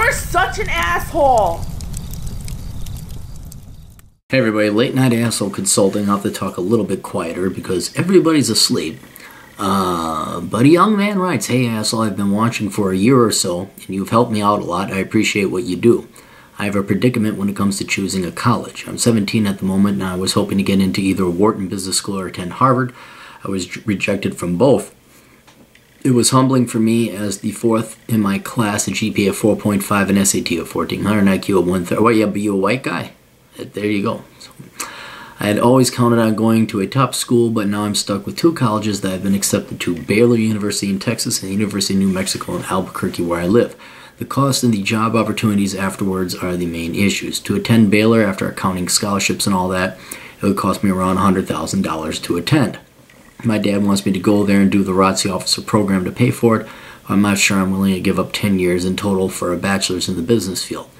You're such an asshole! Hey everybody, Late Night Asshole Consulting. I'll have to talk a little bit quieter because everybody's asleep. But a young man writes, "Hey asshole, I've been watching for a year or so, and you've helped me out a lot. I appreciate what you do. I have a predicament when it comes to choosing a college. I'm 17 at the moment, and I was hoping to get into either Wharton Business School or attend Harvard. I was rejected from both. It was humbling for me as the fourth in my class, a GPA of 4.5, an SAT of 1400, IQ of 130. Well, yeah, but you a white guy? There you go. So, I had always counted on going to a top school, but now I'm stuck with two colleges that I've been accepted to: Baylor University in Texas and the University of New Mexico in Albuquerque, where I live. The cost and the job opportunities afterwards are the main issues. To attend Baylor, after accounting scholarships and all that, it would cost me around $100,000 to attend. My dad wants me to go there and do the ROTC officer program to pay for it. I'm not sure I'm willing to give up 10 years in total for a bachelor's in the business field.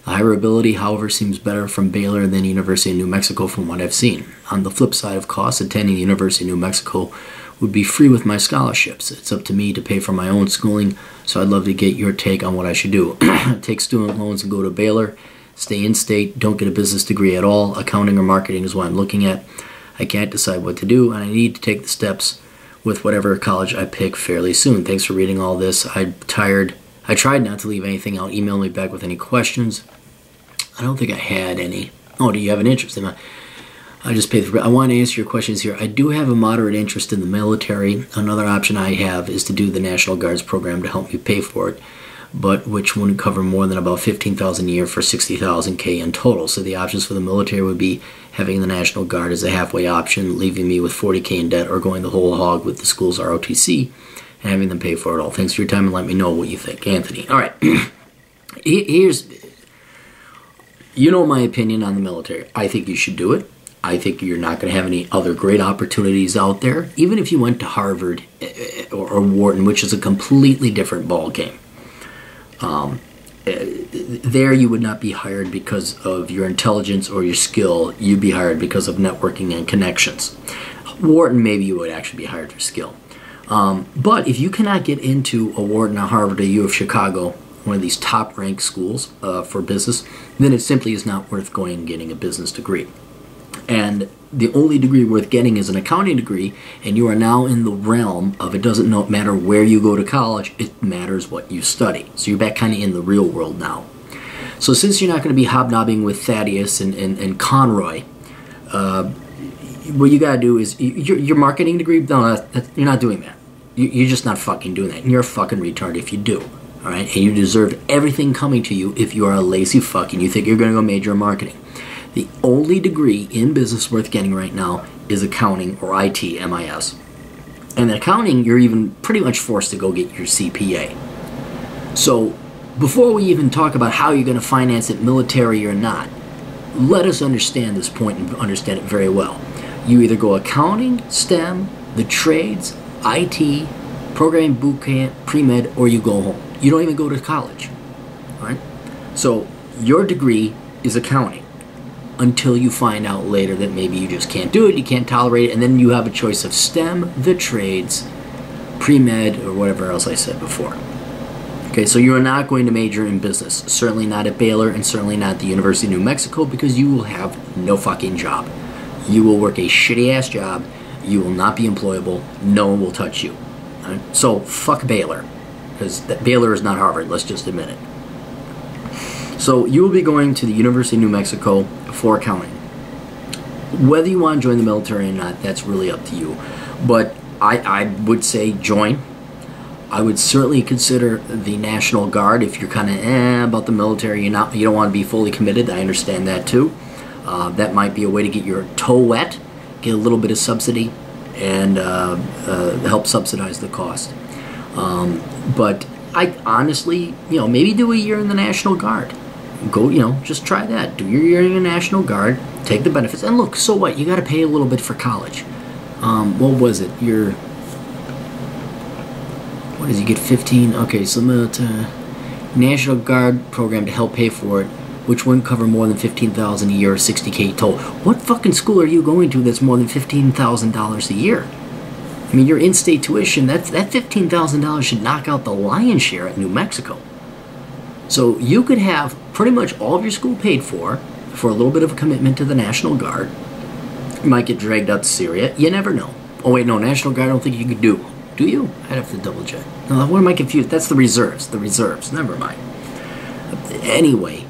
The hireability, however, seems better from Baylor than the University of New Mexico from what I've seen. On the flip side of costs, attending the University of New Mexico would be free with my scholarships. It's up to me to pay for my own schooling, so I'd love to get your take on what I should do. Take student loans and go to Baylor. Stay in-state. Don't get a business degree at all. Accounting or marketing is what I'm looking at. I can't decide what to do, and I need to take the steps with whatever college I pick fairly soon. Thanks for reading all this. I tried not to leave anything out. Email me back with any questions. I don't think I had any. Oh, do you have an interest in that? I just paid for it. I want to answer your questions here. I do have a moderate interest in the military. Another option I have is to do the National Guard's program to help me pay for it, but which wouldn't cover more than about $15,000 a year for $60,000 in total. So the options for the military would be having the National Guard as a halfway option, leaving me with $40,000 in debt, or going the whole hog with the school's ROTC and having them pay for it all. Thanks for your time, and let me know what you think. Anthony. All right. You know my opinion on the military. I think you should do it. I think you're not going to have any other great opportunities out there. Even if you went to Harvard or Wharton, which is a completely different ball game. There you would not be hired because of your intelligence or your skill. You'd be hired because of networking and connections. Wharton, maybe you would actually be hired for skill. But if you cannot get into a Wharton, a Harvard, a U of Chicago, one of these top-ranked schools for business, then it simply is not worth going and getting a business degree. And the only degree worth getting is an accounting degree, and you are now in the realm of it doesn't matter where you go to college, it matters what you study. So you're back kind of in the real world now. So since you're not going to be hobnobbing with Thaddeus and Conroy, what you got to do is, your marketing degree, no, you're not doing that. You're just not fucking doing that. And you're a fucking retard if you do. All right? And you deserve everything coming to you if you are a lazy fuck and you think you're going to go major in marketing. The only degree in business worth getting right now is accounting or IT, MIS. And in accounting, you're even pretty much forced to go get your CPA. So before we even talk about how you're going to finance it, military or not, let us understand this point and understand it very well. You either go accounting, STEM, the trades, IT, programming bootcamp, pre-med, or you go home. You don't even go to college. All right? So your degree is accounting until you find out later that maybe you just can't do it, you can't tolerate it, and then you have a choice of STEM, the trades, pre-med, or whatever else I said before. Okay, so you are not going to major in business. Certainly not at Baylor, and certainly not at the University of New Mexico, because you will have no fucking job. You will work a shitty-ass job. You will not be employable. No one will touch you. All right? So fuck Baylor, because Baylor is not Harvard. Let's just admit it. So you will be going to the University of New Mexico for accounting. Whether you want to join the military or not, that's really up to you. But I would say join. I would certainly consider the National Guard if you're kind of about the military. You don't want to be fully committed. I understand that too. That might be a way to get your toe wet, get a little bit of subsidy, and help subsidize the cost. But I honestly, maybe do a year in the National Guard. Go, just try that. Do your year in the National Guard, take the benefits, and look, so what? You got to pay a little bit for college. What was it? What does you get? 15? Okay, so National Guard program to help pay for it, which wouldn't cover more than $15,000 a year or $60K total. What fucking school are you going to that's more than $15,000 a year? I mean, your in-state tuition, that $15,000 should knock out the lion's share at New Mexico. So you could have pretty much all of your school paid for a little bit of a commitment to the National Guard. You might get dragged out to Syria. You never know. Oh wait, no, National Guard I don't think you could do. Do you? I'd have to double check. No, what am I confused? That's the reserves. The reserves. Never mind. Anyway,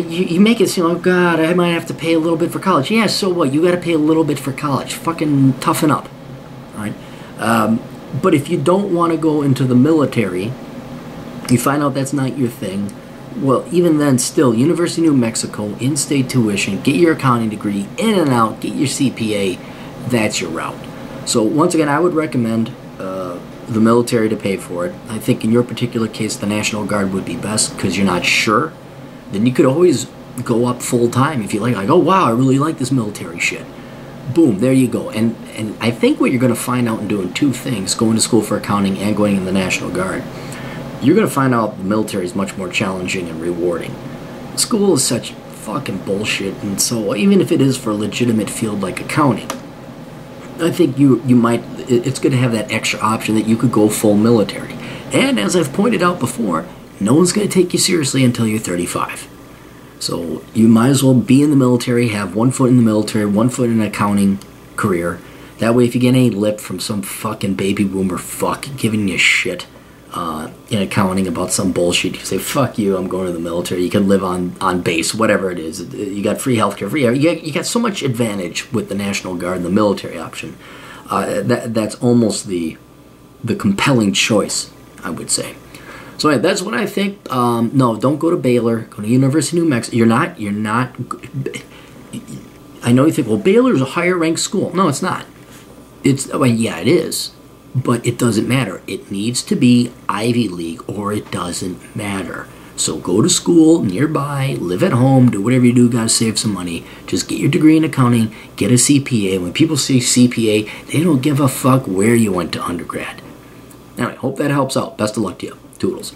you make it seem, oh God, I might have to pay a little bit for college. Yeah, so what? You got to pay a little bit for college. Fucking toughen up. All right? But if you don't want to go into the military, you find out that's not your thing, well, even then, still, University of New Mexico, in-state tuition, get your accounting degree, in and out, get your CPA, that's your route. So once again, I would recommend the military to pay for it. I think in your particular case, the National Guard would be best because you're not sure. Then you could always go up full time if you like, oh wow, I really like this military shit. Boom, there you go. And I think what you're going to find out in doing two things, going to school for accounting and going in the National Guard, you're going to find out the military is much more challenging and rewarding. School is such fucking bullshit, and so even if it is for a legitimate field like accounting, I think you might, it's good to have that extra option that you could go full military. And as I've pointed out before, no one's going to take you seriously until you're 35. So you might as well be in the military, have 1 foot in the military, 1 foot in an accounting career. That way if you get any lip from some fucking baby boomer fuck giving you shit in accounting about some bullshit, you say, fuck you, I'm going to the military. You can live on base, whatever it is. You got free healthcare, you got so much advantage with the National Guard and the military option. That's almost the compelling choice, I would say. So anyway, that's what I think. No, don't go to Baylor. Go to University of New Mexico. You're not. I know you think, well, Baylor's a higher ranked school. No, it's not. Yeah, it is. But it doesn't matter. It needs to be Ivy League or it doesn't matter. So go to school nearby, live at home, do whatever you do, gotta save some money. Just get your degree in accounting, get a CPA. When people say CPA, they don't give a fuck where you went to undergrad. Anyway, hope that helps out. Best of luck to you. Toodles.